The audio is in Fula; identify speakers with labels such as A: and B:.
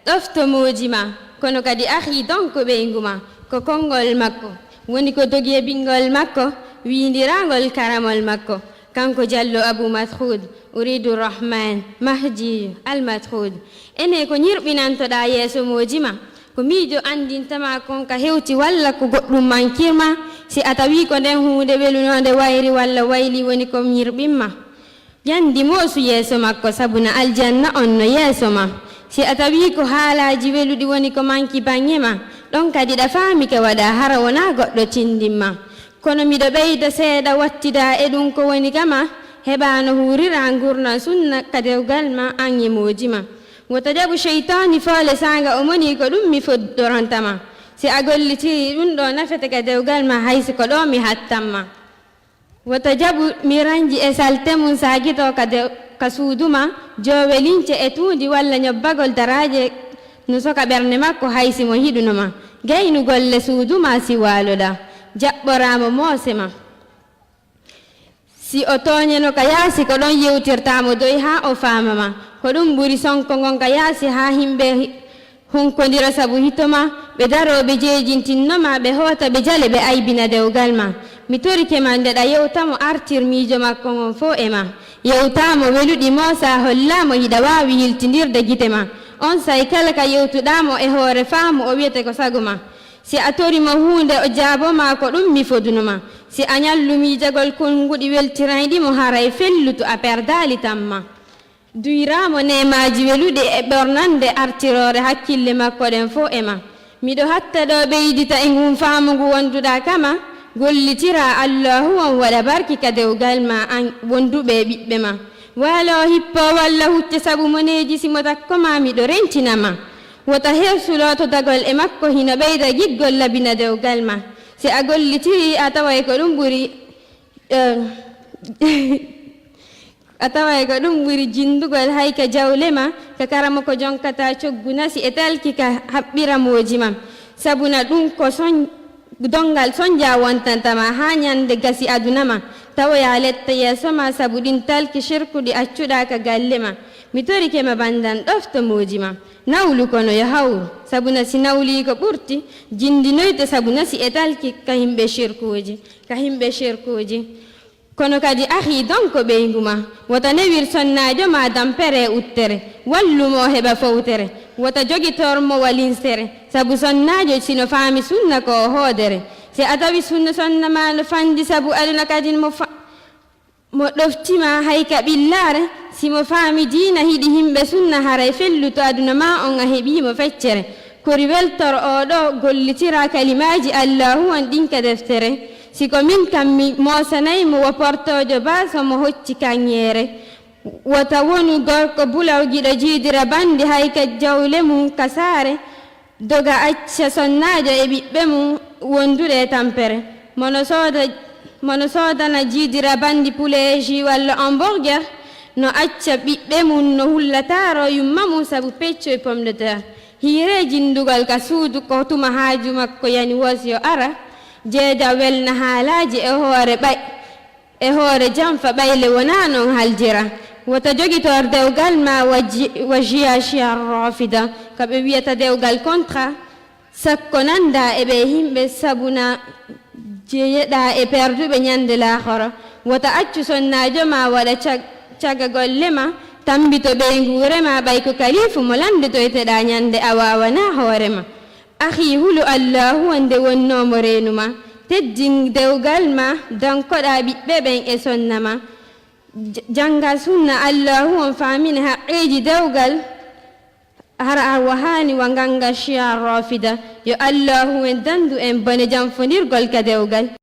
A: ɗofto moojima kono kadi ahi donko ɓeyguma ko konngol makko woni ko dogi e ɓingol makko wiindirangol karamol makko kanko Diallo Abou Mathroud uridu rahman mahdi al Mathroud ene ko ñirɓinantoɗa yeeso moojima ko miijo andintama kon ka hewti walla ko goɗɗum mankirma si a tawi ko nden hunde welunode wayri walla wayli woni ko ñirɓinma yandi moosu yeeso makko sabuna aljanna on no yeeso ma si a tawi ko haalaji weluɗi woni ko manki bange ma ɗon kadi ɗa faami ke waɗa hara wona goɗɗo tindinma kono miɗo ɓeyda seeɗa wattida e ɗum ko woni kama heɓano hurira gurna sunna ka dewgal ma an e moojima wota jaɓu cheytani foole sanga o moni ko ɗum mi foddorantama si a gollitiri ɗum ɗo nafete ka dewgal ma haysi ko ɗo mi hattanma wota jaɓu miranji e salte mum sagito ka suuduma jowe lince e tuundi walla ñobbagol daraje no soka ɓernde makko haysi mo hiɗunoma gaynu golle suuduma si waaloɗa jaɓɓoramo moosema si o toñeno ka yaasi ko ɗon yewtirtamo doy ha o famama ko ɗum ɓuri sonko gon ka yaasi ha himɓe hunkodira sabu hitoma ɓe daroɓe jeejintinnoma ɓe hoota ɓe jale ɓe aybina dewgal ma mi torike ma ndeɗa yewtamo artir miijo makko gon fo e ma yewtamo weluɗi moosa hollamo hiɗa wawi hiltidirde gite ma on say kala ka yewtuɗamo e hoore faamu o wiyete ko sago ma si a torimo hunde o jaaboma ko ɗum mi fodunoma si a ñallu miijagol konguɗi weltirayɗimo haray fellutu a perdali tamma duyramo nemaji weluɗi e ɓornande artirore hakkille makko ɗen fo e ma miɗo hatta ɗo ɓeydita e ngun faamugu wonduɗa kama gollitira allahu on waɗa barki ka dewgal ma an wonduɓe ɓiɓɓe ma waalo hippo walla hucce sabu moneji simo takkoma miɗo rentinama wota hersuloto dagol e makko hino ɓeyda giggol labina dewgal ma si a gollitiri a taway ko ɗum ɓuri a taway ko ɗum ɓuri jindugol hayka jawle ma ka karama ko jonkata coggu nasi e talki ka haɓɓira mooji ma sabuna ɗum ko dongal sonja wontantama ha ñande gasi aduna ma tawoya letta yeeso ma sabu ɗin talki shirkuɗi accuɗa ka galle ma mi torike ma bandan ɗofto mooji ma nawlu kono yo hawru sabuna si nawli ko ɓurti jindinoyte sabuna si e talki ka himɓe shirkuji kono kadi ahi donko ɓeygu ma wota newir sonnajo ma dampere uttere wallumo heɓa fowtere wota jogitormo walinsere sabu sonnajo sino faami sunna ko hoodere si a tawi sonna ma no fandi sabu aduna kadi mo ɗoftima hayka ɓillare simo faami diina hiɗi himɓe sunna haray felluto aduna ma on a heɓimo feccere kori weltoro oɗo gollitira kalimaji allahu on ɗinka deftere siko min kam mi mosanaymo wo portojo baso mo hocci kanŋere wota wonu gorko bulaw giɗo jiidira bandi hayka jawle mum kasare doga acca sonnajo e ɓiɓɓe mum wonduɗe tampere mono sodana jiidira bandi pouleji walla hamburger no acca ɓiɓɓe mum no hullataro yumma mum sabu pecco e pomme de terre hiire jindugol ka suudu ko tuma haaju makko yani wosi yo ara jeeda welna haalaji e hoore janfa ɓayle wona noon haljira wota jogitor dewgal ma wa jiyachi rafida ko ɓe wiyata dewgal contrat sakko nanda e ɓe himɓe sabuna jeeyeɗa e perduɓe ñande lahoro wota accu sonnajo ma waɗa caga golle ma tambito ɓe nguure ma ɓay ko kalifu mo landetoyteɗa ñande a wawana hoore ma ahi hulu allahu wonde wonnomo renuma teddin dewgal ma dankoɗa ɓiɓɓe ɓen e sonna ma janga sunna allahu on famina haqqeji dewgal hara a wahani wa ganga shiya rafida yo allahu en dandu en bone janfonirgol ka dewgal